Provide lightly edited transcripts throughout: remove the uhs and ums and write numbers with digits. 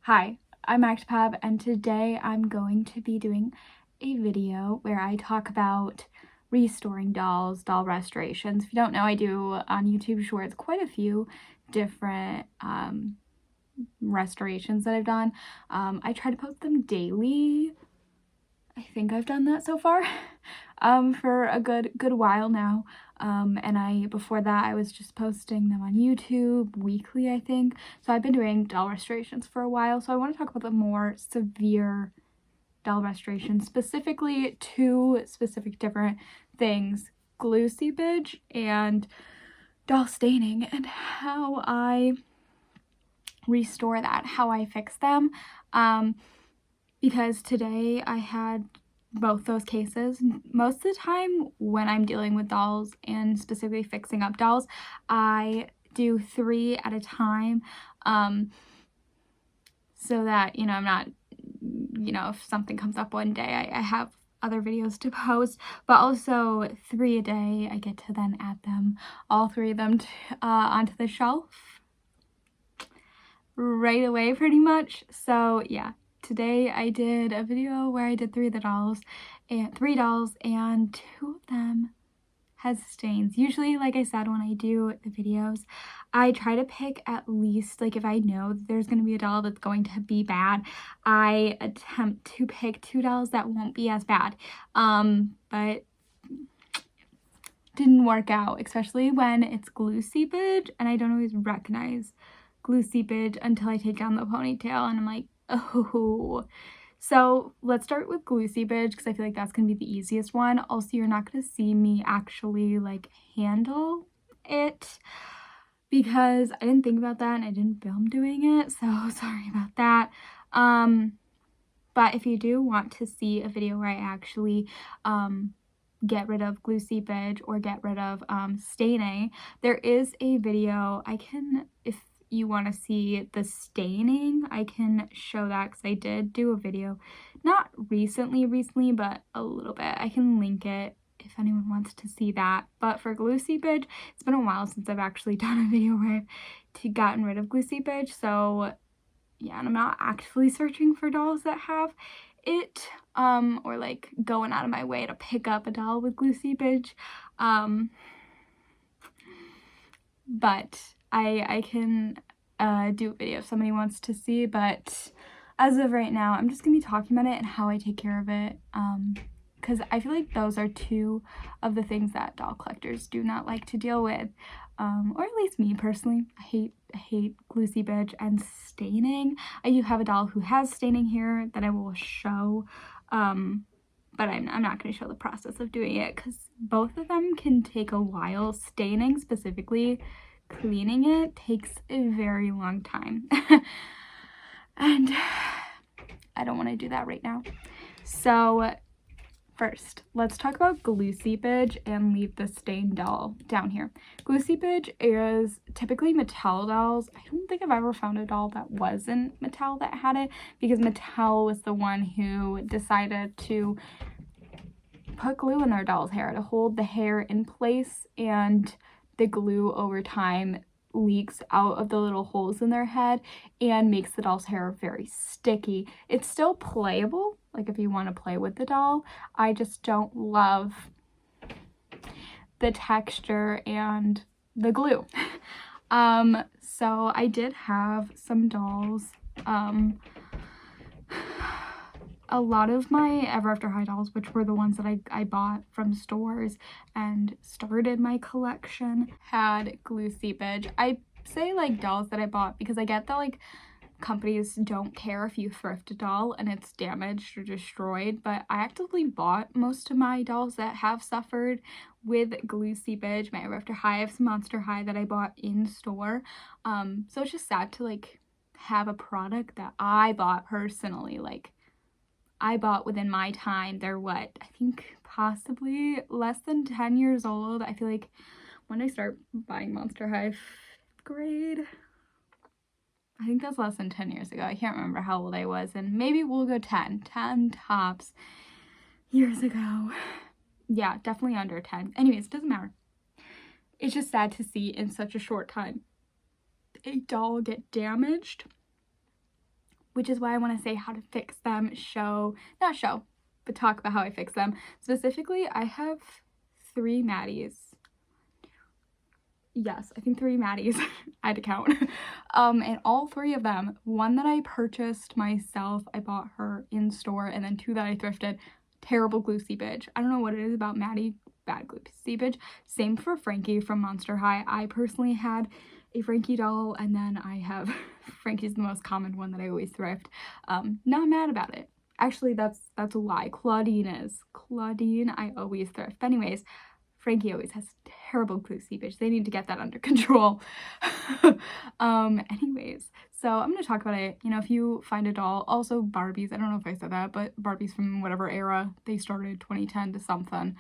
Hi, I'm Actipab, and today I'm going to be doing a video where I talk about restoring dolls, doll restorations. If you don't know, I do on YouTube Shorts quite a few different restorations that I've done. I try to post them daily. I think I've done that so far for a good while now. And before that I was just posting them on YouTube weekly, I think. So I've been doing doll restorations for a while. So I want to talk about the more severe doll restorations, specifically two specific different things: glue seepage and doll staining, and how I restore that, how I fix them. Because today I had both those cases. Most of the time when I'm dealing with dolls and specifically fixing up dolls, I do 3 at a time, so that, I'm not, if something comes up one day, I have other videos to post, but also 3 a day. I get to then add them, all 3 of them, onto the shelf right away pretty much. So yeah, today I did a video where I did 3 dolls, and 2 of them has stains. Usually, like I said, when I do the videos, I try to pick at least, like, if I know that there's going to be a doll that's going to be bad, I attempt to pick 2 dolls that won't be as bad. But didn't work out, especially when it's glue seepage, and I don't always recognize glue seepage until I take down the ponytail and I'm like, oh. So let's start with glue seepage, because I feel like that's gonna be the easiest one. Also, you're not gonna see me actually like handle it because I didn't think about that and I didn't film doing it, so sorry about that. But if you do want to see a video where I actually get rid of glue seepage or get rid of staining, there is a video. If you want to see the staining, I can show that, because I did do a video not recently, but a little bit. I can link it if anyone wants to see that. But for glue seepage, it's been a while since I've actually done a video where I've gotten rid of glue seepage, so yeah, and I'm not actively searching for dolls that have it, or like going out of my way to pick up a doll with glue seepage. But I can do a video if somebody wants to see, but as of right now, I'm just gonna be talking about it and how I take care of it, because I feel like those are 2 of the things that doll collectors do not like to deal with, or at least me personally. I hate glue seepage and staining. I do have a doll who has staining here that I will show, but I'm not going to show the process of doing it because both of them can take a while. Staining, specifically cleaning it, takes a very long time. And I don't want to do that right now. So first, let's talk about glue seepage and leave the stained doll down here. Glue seepage is typically Mattel dolls. I don't think I've ever found a doll that wasn't Mattel that had it, because Mattel was the one who decided to put glue in their doll's hair to hold the hair in place, and the glue over time leaks out of the little holes in their head and makes the doll's hair very sticky. It's still playable, like if you want to play with the doll. I just don't love the texture and the glue. So I did have some dolls. A lot of my Ever After High dolls, which were the ones that I bought from stores and started my collection, had glue seepage. I say like dolls that I bought because I get that like companies don't care if you thrift a doll and it's damaged or destroyed, but I actively bought most of my dolls that have suffered with glue seepage. My Ever After High, I have some Monster High that I bought in store. So it's just sad to like have a product that I bought personally, like I bought within my time. They're what, I think possibly less than 10 years old. I feel like when I start buying Monster High, 5th grade, I think that's less than 10 years ago. I can't remember how old I was, and maybe we'll go 10 tops years ago. Yeah, definitely under 10. Anyways, it doesn't matter. It's just sad to see in such a short time a doll get damaged which is why I want to say how to fix them, but talk about how I fix them. Specifically, I have 3 Maddies. Yes, I think 3 Maddies. I had to count. And all 3 of them, one that I purchased myself, I bought her in store, and then 2 that I thrifted, terrible glue seepage. I don't know what it is about Maddie, bad glue seepage. Same for Frankie from Monster High. I personally had a Frankie doll, and then I have Frankie's the most common one that I always thrift. Not mad about it. Actually, that's a lie. Claudine I always thrift. But anyways, Frankie always has terrible glue seepage. They need to get that under control. Anyways, so I'm going to talk about it. You know, if you find a doll, also Barbies, I don't know if I said that, but Barbies from whatever era they started, 2010 to something,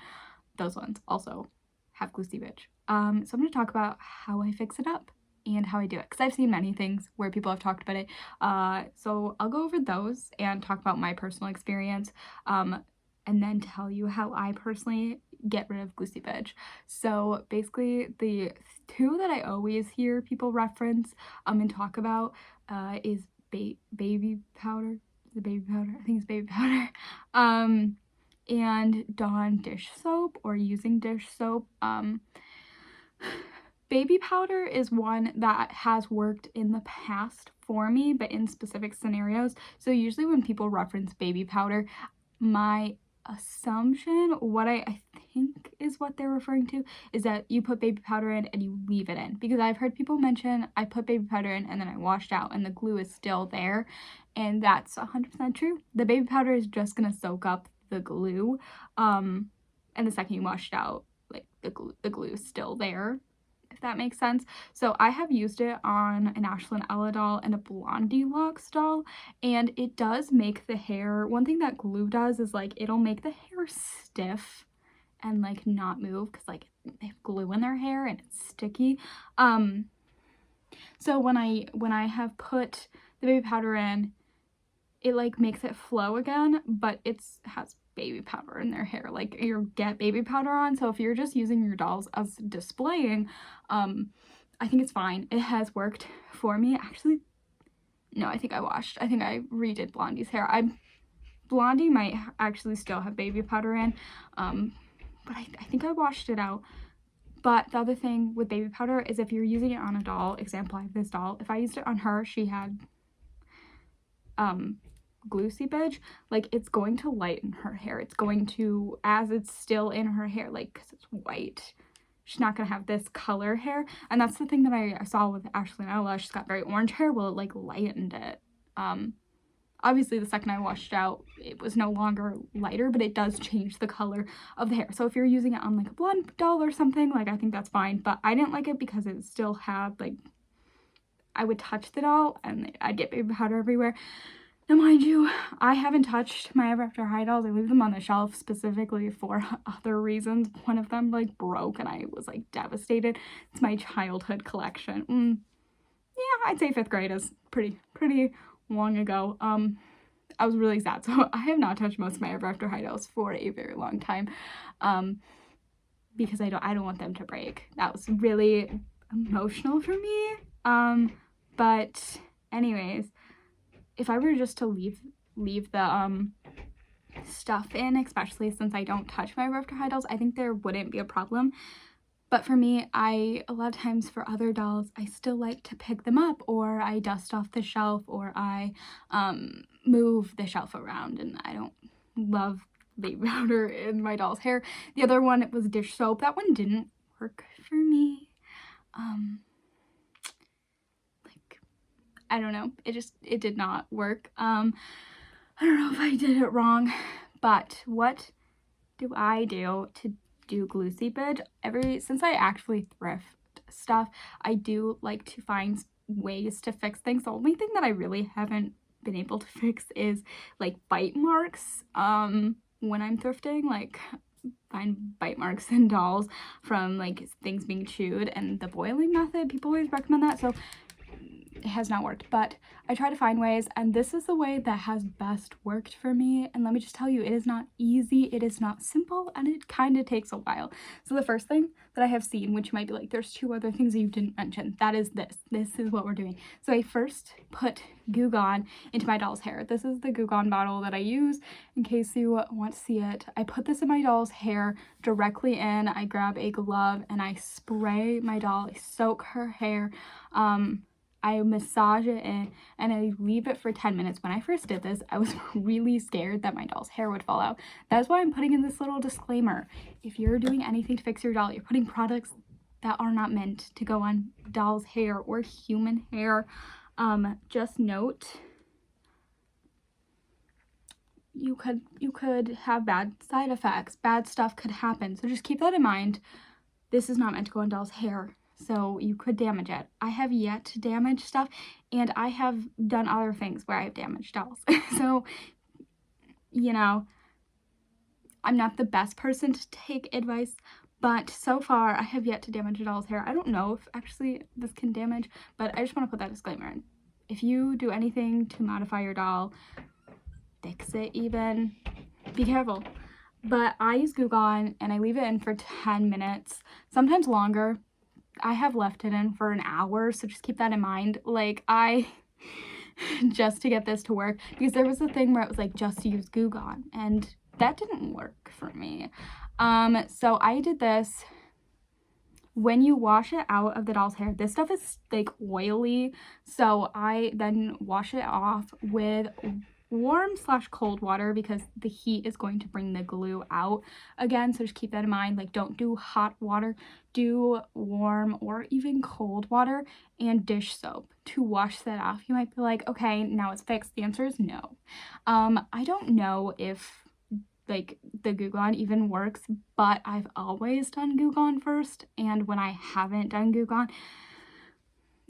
those ones also have glue seepage. So I'm going to talk about how I fix it up and how I do it, because I've seen many things where people have talked about it. So I'll go over those and talk about my personal experience, and then tell you how I personally get rid of glue seepage. So basically, the 2 that I always hear people reference and talk about is baby powder. The baby powder, I think it's baby powder. And Dawn dish soap, or using dish soap. Baby powder is one that has worked in the past for me, but in specific scenarios. So usually when people reference baby powder, my assumption, what I think is what they're referring to, is that you put baby powder in and you leave it in. Because I've heard people mention, I put baby powder in and then I washed out and the glue is still there. And that's 100% true. The baby powder is just going to soak up the glue. And the second you wash it out, like the glue is still there, if that makes sense. So I have used it on an Ashlyn Ella doll and a Blondie Locks doll, and it does make the hair, one thing that glue does is like it'll make the hair stiff and like not move, because like they have glue in their hair and it's sticky. So when I have put the baby powder in, it like makes it flow again, but has baby powder in their hair, like you get baby powder on. So if you're just using your dolls as displaying, I think it's fine. It has worked for me. Actually, no, I think I redid Blondie's hair. Blondie might actually still have baby powder in, but I think I washed it out. But the other thing with baby powder is if you're using it on a doll, example, I have this doll, if I used it on her, she had glue seepage, like it's going to lighten her hair. It's going to, as it's still in her hair, like, because it's white, she's not gonna have this color hair. And that's the thing that I saw with Ashlyn Ella. She's got very orange hair. Well, it like lightened it. Obviously the second I washed it out, it was no longer lighter, but it does change the color of the hair. So if you're using it on like a blonde doll or something, like I think that's fine. But I didn't like it because it still had like, I would touch the doll and I'd get baby powder everywhere. Now, mind you, I haven't touched my Ever After High dolls. I leave them on the shelf specifically for other reasons. One of them like broke and I was like devastated. It's my childhood collection. Yeah, I'd say 5th grade is pretty long ago. I was really sad. So I have not touched most of my Ever After High dolls for a very long time. Because I don't want them to break. That was really emotional for me. But anyways, if I were just to leave the stuff in, especially since I don't touch my Ever After High dolls, I think there wouldn't be a problem. But for me, a lot of times for other dolls, I still like to pick them up, or I dust off the shelf, or I move the shelf around, and I don't love baby powder in my doll's hair. The other one, it was dish soap. That one didn't work for me. I don't know, it did not work. I don't know if I did it wrong, but what do I do to do glue seepage? Since I actually thrift stuff, I do like to find ways to fix things. The only thing that I really haven't been able to fix is like bite marks when I'm thrifting, like find bite marks in dolls from like things being chewed, and the boiling method, people always recommend that. So it has not worked, but I try to find ways, and this is the way that has best worked for me. And let me just tell you, it is not easy, it is not simple, and it kind of takes a while. So the first thing that I have seen, which might be like, there's 2 other things that you didn't mention, that is this is what we're doing. So I first put Goo Gone into my doll's hair. This is the Goo Gone bottle that I use in case you want to see it. I put this in my doll's hair directly in. I grab a glove and I spray my doll. I soak her hair. I massage it in and I leave it for 10 minutes. When I first did this, I was really scared that my doll's hair would fall out. That's why I'm putting in this little disclaimer. If you're doing anything to fix your doll, you're putting products that are not meant to go on doll's hair or human hair. Just note, you could have bad side effects. Bad stuff could happen. So just keep that in mind. This is not meant to go on doll's hair, so you could damage it. I have yet to damage stuff, and I have done other things where I have damaged dolls. So, you know, I'm not the best person to take advice, but so far I have yet to damage a doll's hair. I don't know if actually this can damage, but I just want to put that disclaimer in. If you do anything to modify your doll, fix it even, be careful. But I use Goo Gone and I leave it in for 10 minutes, sometimes longer. I have left it in for an hour, so just keep that in mind. Like, just to get this to work, because there was a thing where it was like, just use Goo Gone, and that didn't work for me. So I did this. When you wash it out of the doll's hair, this stuff is like oily, so I then wash it off with warm/cold water because the heat is going to bring the glue out again. So just keep that in mind. Like, don't do hot water, do warm or even cold water and dish soap to wash that off. You might be like, okay, now it's fixed. The answer is no. I don't know if like the Goo Gone even works, but I've always done Goo Gone first, and when I haven't done Goo Gone,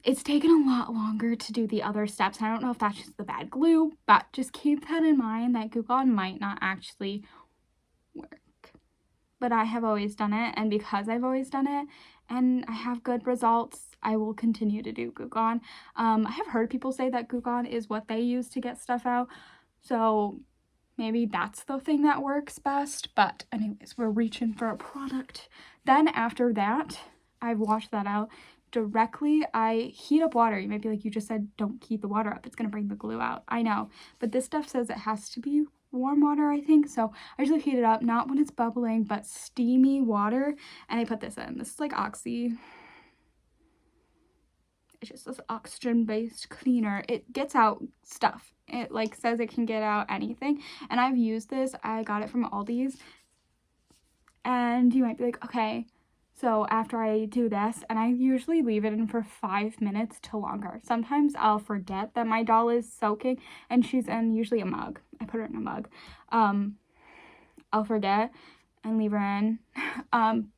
it's taken a lot longer to do the other steps. I don't know if that's just the bad glue, but just keep that in mind that Goo Gone might not actually work. But I have always done it, and because I've always done it and I have good results, I will continue to do Goo Gone. I have heard people say that Goo Gone is what they use to get stuff out, so maybe that's the thing that works best. But anyways, we're reaching for a product. Then after that, I've washed that out. Directly, I heat up water. You might be like, you just said don't heat the water up, it's gonna bring the glue out. I know, but this stuff says it has to be warm water, I think. So I usually heat it up, not when it's bubbling, but steamy water, and I put this in. This is like Oxy. It's just this oxygen-based cleaner. It gets out stuff. It like says it can get out anything, and I've used this. I got it from Aldi's, and you might be like, okay, so after I do this, and I usually leave it in for 5 minutes to longer. Sometimes I'll forget that my doll is soaking, and she's in usually a mug. I put her in a mug. I'll forget and leave her in.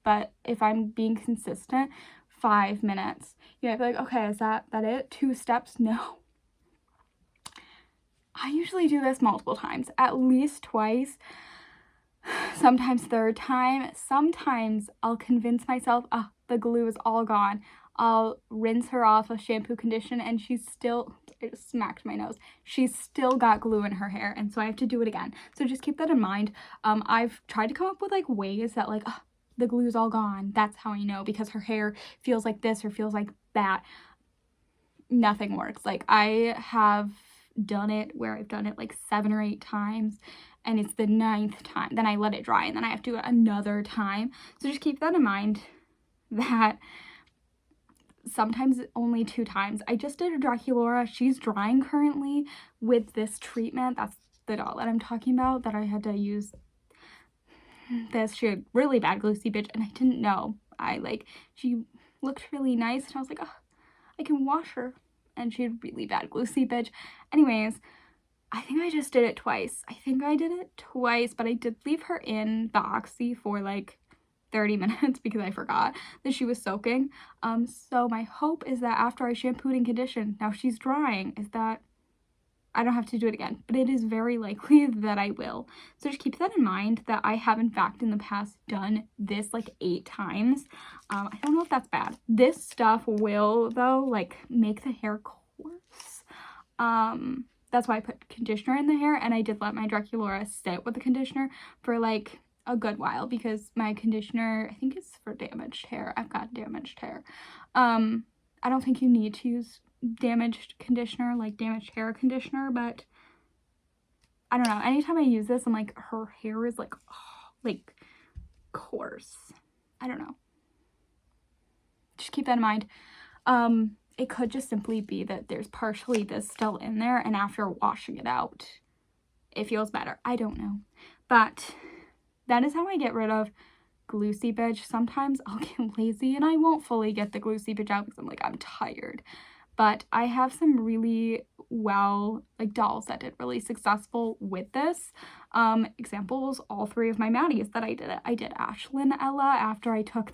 But if I'm being consistent, 5 minutes. You might be like, okay, is that it? 2 steps? No. I usually do this multiple times, at least twice. Sometimes 3rd time. Sometimes I'll convince myself, oh, the glue is all gone. I'll rinse her off with shampoo, condition, and she's still, I just smacked my nose. She's still got glue in her hair, and so I have to do it again. So just keep that in mind. I've tried to come up with like ways that like, oh, the glue's all gone. That's how I know, because her hair feels like this or feels like that. Nothing works. Like, I have done it where I've done it like 7 or 8 times, and it's the 9th time, then I let it dry, and then I have to do it another time. So just keep that in mind, that sometimes only 2 times. I just did a Draculaura. She's drying currently with this treatment. That's the doll that I'm talking about, that I had to use this. She had really bad glue seepage, and I didn't know. She looked really nice, and I was like, oh, I can wash her, and she had really bad glue seepage. Anyways, I think I just did it twice. But I did leave her in the Oxy for like 30 minutes because I forgot that she was soaking. So my hope is that after I shampooed and conditioned, now she's drying, is that I don't have to do it again. But it is very likely that I will. So just keep that in mind, that I have in fact in the past done this like 8 times. I don't know if that's bad. This stuff will though like make the hair coarse. That's why I put conditioner in the hair, and I did let my Draculaura sit with the conditioner for like a good while because my conditioner, I think, is for damaged hair. I've got damaged hair. I don't think you need to use damaged conditioner, like damaged hair conditioner, but I don't know. Anytime I use this, I'm like, her hair is like, oh, like coarse. I don't know. Just keep that in mind. It could just simply be that there's partially this still in there, and after washing it out, it feels better. I don't know. But that is how I get rid of glue seepage. Sometimes I'll get lazy and I won't fully get the glue seepage out because I'm like, I'm tired. But I have some really dolls that did really successful with this. Examples, all three of my Maddies that I did it. I did Ashlyn Ella after I took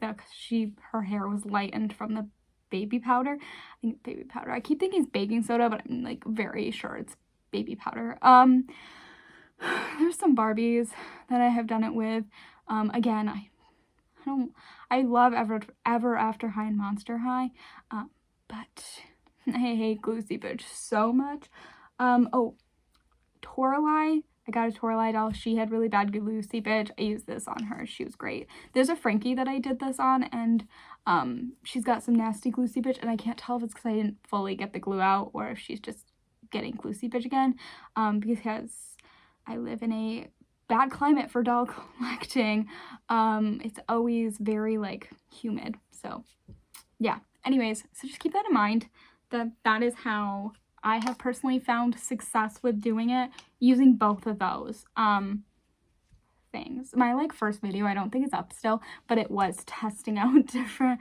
her hair was lightened from the baby powder. I think baby powder. I keep thinking it's baking soda, but I'm like very sure it's baby powder. There's some Barbies that I have done it with. Again, I love Ever After High and Monster High, but I hate glue seepage so much. Oh, Toralei. I got a Toralei doll. She had really bad glue seepage. I used this on her. She was great. There's a Frankie that I did this on, and she's got some nasty glue seepage, and I can't tell if it's because I didn't fully get the glue out or if she's just getting glue seepage again, because I live in a bad climate for doll collecting. It's always very like humid, so yeah. Anyways, so just keep that in mind, that is how I have personally found success with doing it, using both of those things. My like first video, I don't think it's up still, but it was testing out different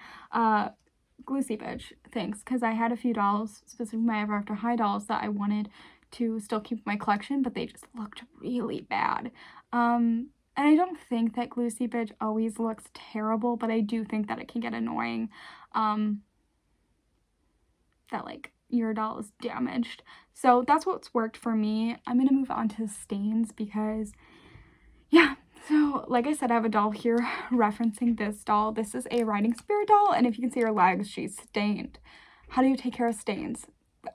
glue seepage things, because I had a few dolls, specifically my Ever After High dolls, that I wanted to still keep in my collection, but they just looked really bad. And I don't think that glue seepage always looks terrible, but I do think that it can get annoying, that like your doll is damaged. So that's what's worked for me. I'm gonna move on to stains because, yeah. So like I said, I have a doll here referencing this doll. This is a Riding Spirit doll, and if you can see her legs, she's stained. How do you take care of stains?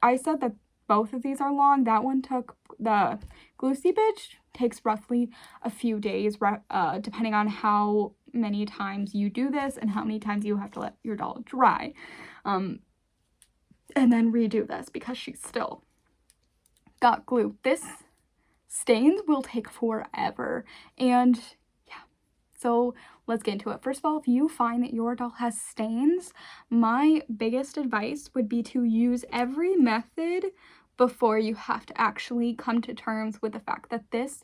I said that both of these are long. That one took, the glue seepage takes roughly a few days, depending on how many times you do this and how many times you have to let your doll dry. And then redo this because she's still got glue. This stains will take forever, and yeah, so let's get into it. First of all, if you find that your doll has stains, my biggest advice would be to use every method before you have to actually come to terms with the fact that this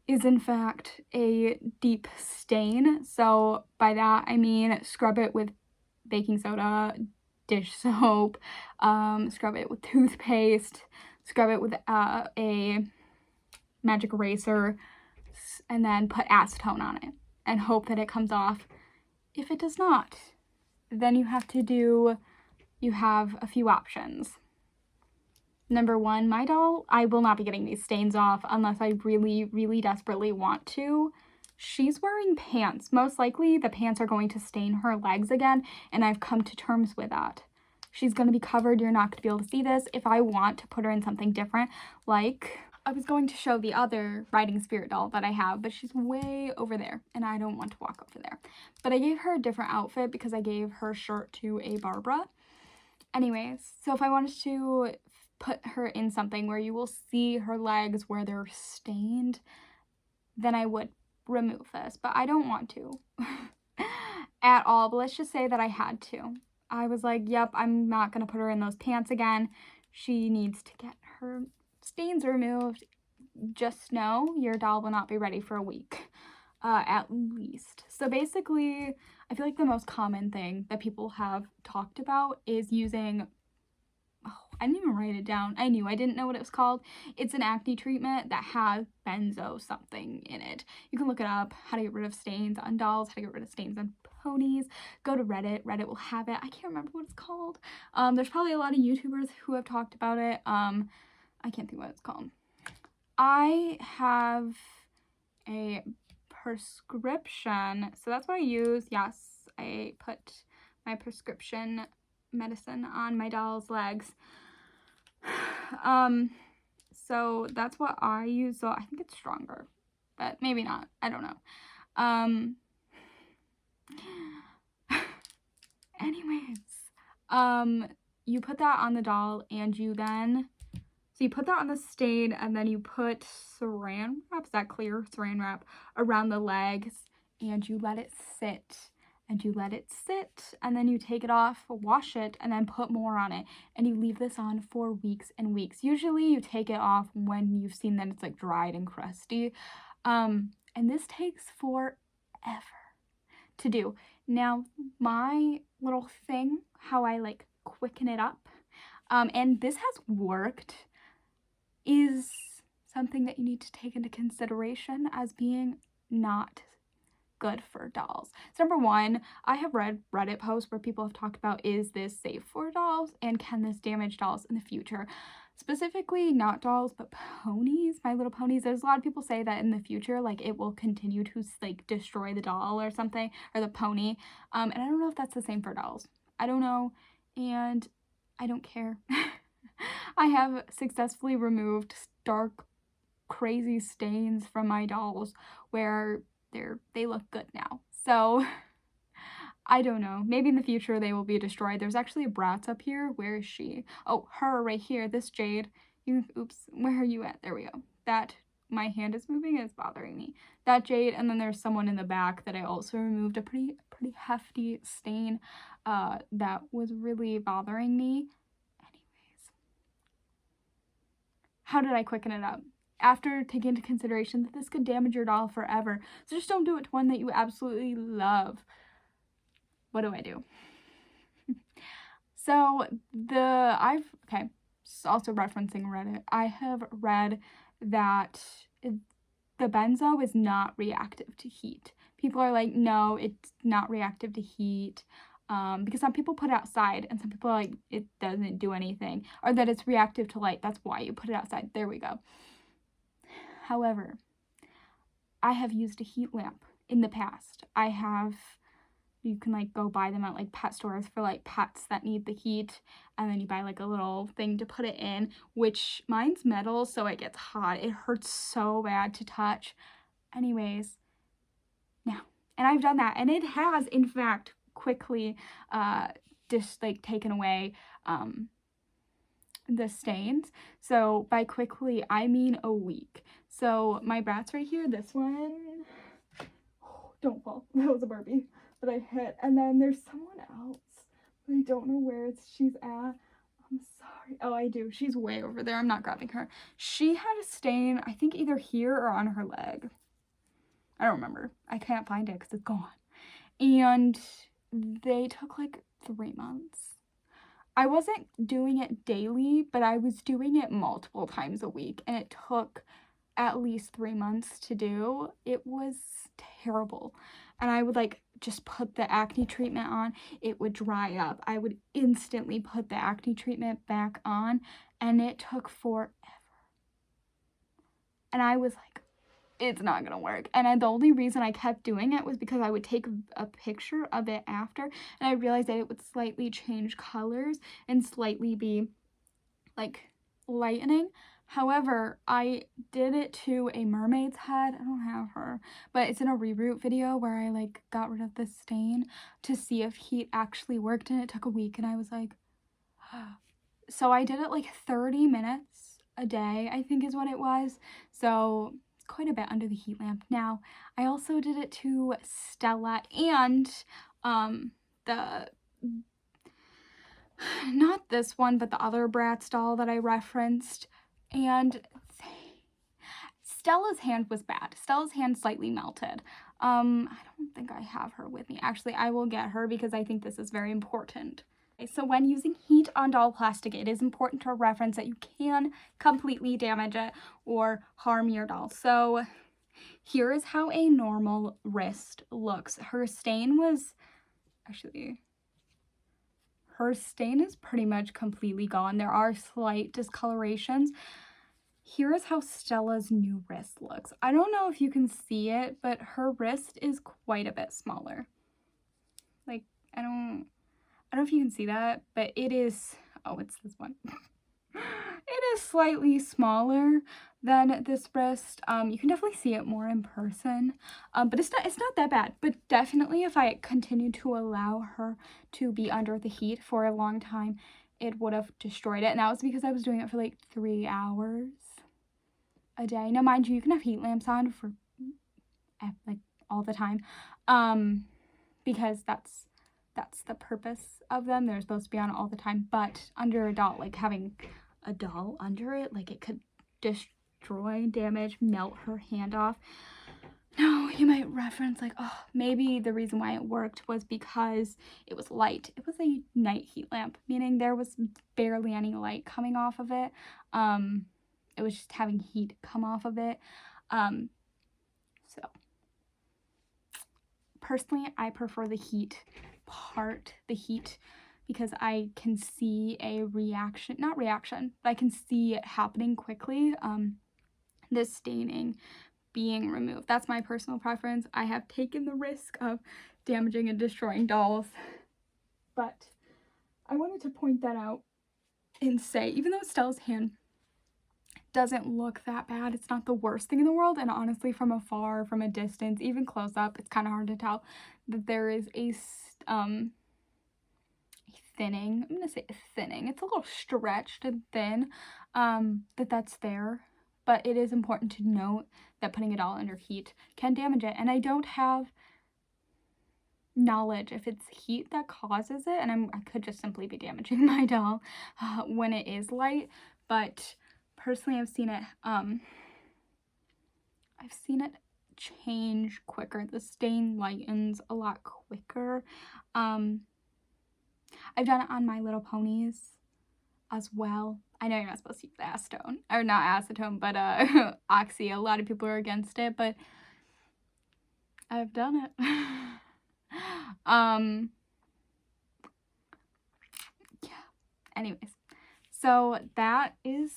is in fact a deep stain. So by that I mean scrub it with baking soda, dish soap, scrub it with toothpaste, scrub it with a magic eraser, and then put acetone on it and hope that it comes off. If it does not, then you have a few options. Number one, my doll, I will not be getting these stains off unless I really, really desperately want to. She's wearing pants. Most likely the pants are going to stain her legs again, and I've come to terms with that. She's going to be covered. You're not going to be able to see this. If I want to put her in something different, like I was going to show the other Riding Spirit doll that I have, but she's way over there, and I don't want to walk over there. But I gave her a different outfit because I gave her shirt to a Barbara. Anyways, so if I wanted to put her in something where you will see her legs where they're stained, then I would remove this, but I don't want to at all. But let's just say that I had to. I was like, yep, I'm not gonna put her in those pants again. She needs to get her stains removed. Just know your doll will not be ready for a week, at least. So basically, I feel like the most common thing that people have talked about is using, I didn't even write it down. I didn't know what it was called. It's an acne treatment that has benzo something in it. You can look it up, how to get rid of stains on dolls, how to get rid of stains on ponies. Go to Reddit. Reddit will have it. I can't remember what it's called. There's probably a lot of YouTubers who have talked about it. I can't think what it's called. I have a prescription, so that's what I use. Yes, I put my prescription medicine on my doll's legs. So that's what I use. So I think it's stronger, but maybe not. I don't know. Anyways, you put that on the doll and you then, so you put that on the stain and then you put saran wrap, is that clear? Saran wrap around the legs and you let it sit and you let it sit and then you take it off, wash it, and then put more on it. And you leave this on for weeks and weeks. Usually you take it off when you've seen that it's like dried and crusty. And this takes forever to do. Now, my little thing, how I like quicken it up, and this has worked, is something that you need to take into consideration as being not good for dolls. So number one, I have read Reddit posts where people have talked about, is this safe for dolls and can this damage dolls in the future? Specifically not dolls but ponies, My Little Ponies. There's a lot of people say that in the future like it will continue to like destroy the doll or something, or the pony, and I don't know if that's the same for dolls. I don't know, and I don't care. I have successfully removed dark crazy stains from my dolls where they look good now. So I don't know. Maybe in the future they will be destroyed. There's actually a Bratz up here. Where is she? Oh, her right here. This Jade. Oops. Where are you at? There we go. That, my hand is moving. It's bothering me. That Jade. And then there's someone in the back that I also removed a pretty hefty stain that was really bothering me. Anyways. How did I quicken it up? After taking into consideration that this could damage your doll forever. So just don't do it to one that you absolutely love. What do I do? So okay, also referencing Reddit, I have read that the benzo is not reactive to heat. People are like, no, it's not reactive to heat. Because some people put it outside and some people are like, it doesn't do anything, or that it's reactive to light. That's why you put it outside. There we go. However, I have used a heat lamp in the past. You can like go buy them at like pet stores for like pets that need the heat, and then you buy like a little thing to put it in, which mine's metal, so it gets hot. It hurts so bad to touch. Anyways, now, and I've done that, and it has in fact quickly just like taken away the stains. So by quickly, I mean a week. So my Bratz right here, this one, don't fall, that was a Barbie that I hit. And then there's someone else, but I don't know where she's at. I'm sorry. Oh, I do. She's way over there. I'm not grabbing her. She had a stain, I think either here or on her leg. I don't remember. I can't find it because it's gone. And they took like 3 months. I wasn't doing it daily, but I was doing it multiple times a week, and it took at least 3 months to do. It was terrible. And I would like just put the acne treatment on. It would dry up. I would instantly put the acne treatment back on, and it took forever. And I was like, it's not gonna work. And the only reason I kept doing it was because I would take a picture of it after, and I realized that it would slightly change colors and slightly be like lightening. However, I did it to a mermaid's head. I don't have her, but it's in a reroot video where I like got rid of the stain to see if heat actually worked, and it took a week, and I was like, so I did it like 30 minutes a day, I think is what it was. So quite a bit under the heat lamp. Now, I also did it to Stella and not this one, but the other Bratz doll that I referenced. And Stella's hand was bad. Stella's hand slightly melted. I don't think I have her with me. Actually, I will get her because I think this is very important. So when using heat on doll plastic, it is important to reference that you can completely damage it or harm your doll. So here is how a normal wrist looks. Her stain is pretty much completely gone. There are slight discolorations. Here is how Stella's new wrist looks. I don't know if you can see it, but her wrist is quite a bit smaller. Like, I don't know if you can see that, but it is, oh, it's this one. It is slightly smaller than this wrist. You can definitely see it more in person, but it's not that bad. But definitely if I continued to allow her to be under the heat for a long time, it would have destroyed it. And that was because I was doing it for like 3 hours a day. Now, mind you, you can have heat lamps on for like all the time, because that's the purpose of them. They're supposed to be on all the time. But under a doll, like having a doll under it, like it could destroy, damage, melt her hand off. Now, you might reference like, oh, maybe the reason why it worked was because it was light. It was a night heat lamp, meaning there was barely any light coming off of it. It was just having heat come off of it. So personally, I prefer the heat part, because I can see a reaction, not reaction, but I can see it happening quickly. The staining being removed. That's my personal preference. I have taken the risk of damaging and destroying dolls, but I wanted to point that out and say, even though Stella's hand doesn't look that bad, it's not the worst thing in the world, and honestly, from afar, from a distance, even close up, it's kind of hard to tell that there is a thinning. I'm gonna say a thinning. It's a little stretched and thin, that's there. But it is important to note that putting it all under heat can damage it. And I don't have knowledge if it's heat that causes it, and I could just simply be damaging my doll when it is light. But personally, I've seen it change quicker. The stain lightens a lot quicker. I've done it on My Little Ponies as well. I know you're not supposed to use acetone, or not acetone, but oxy. A lot of people are against it, but I've done it. Yeah. Anyways, so that is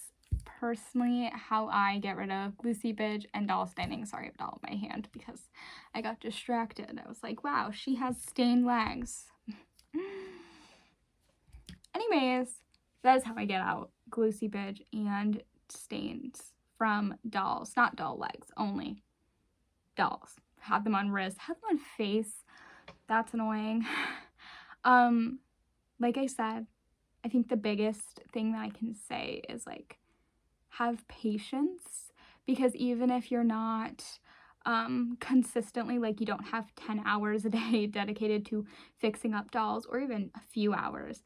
personally how I get rid of glue seepage and doll staining. Sorry, I have a doll in my hand because I got distracted. I was like, wow, she has stained legs. Anyways, that is how I get out glue seepage and stains from dolls. Not doll legs, only dolls. Have them on wrist, have them on face. That's annoying. Like I said, I think the biggest thing that I can say is like, have patience, because even if you're not consistently, like you don't have 10 hours a day dedicated to fixing up dolls, or even a few hours,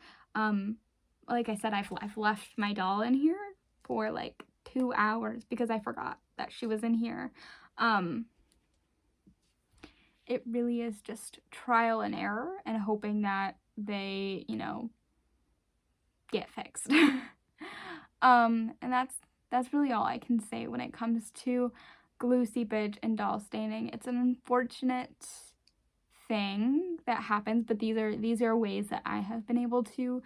like I said, I've left my doll in here for like 2 hours because I forgot that she was in here. It really is just trial and error and hoping that they, get fixed. And that's really all I can say when it comes to glue seepage and doll staining. It's an unfortunate thing that happens, but these are ways that I have been able to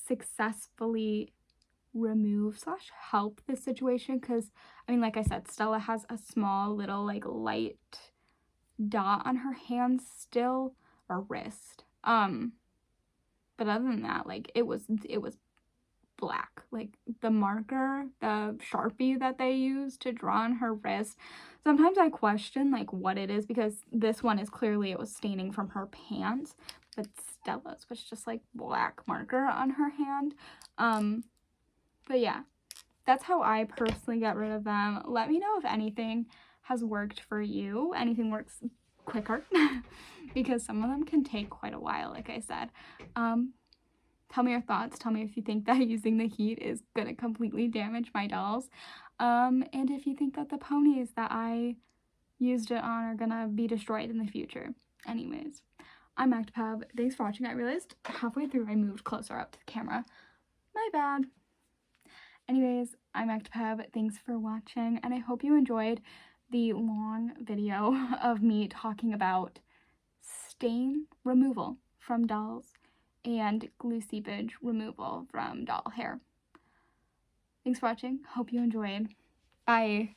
successfully remove / help this situation, because I mean, like I said, Stella has a small little like light dot on her hand still, or wrist, but other than that, like it was black. Like the marker, the Sharpie that they use to draw on her wrist, sometimes I question like what it is, because this one is clearly, it was staining from her pants, but Stella's was just like black marker on her hand. But yeah, that's how I personally get rid of them. Let me know if anything has worked for you, anything works quicker, because some of them can take quite a while, like I said. Tell me your thoughts. Tell me if you think that using the heat is gonna completely damage my dolls. And if you think that the ponies that I used it on are gonna be destroyed in the future. Anyways, I'm Actipub. Thanks for watching. I realized halfway through I moved closer up to the camera. My bad. Anyways, I'm Actipub. Thanks for watching, and I hope you enjoyed the long video of me talking about stain removal from dolls and glue seepage removal from doll hair. Thanks for watching. Hope you enjoyed. Bye.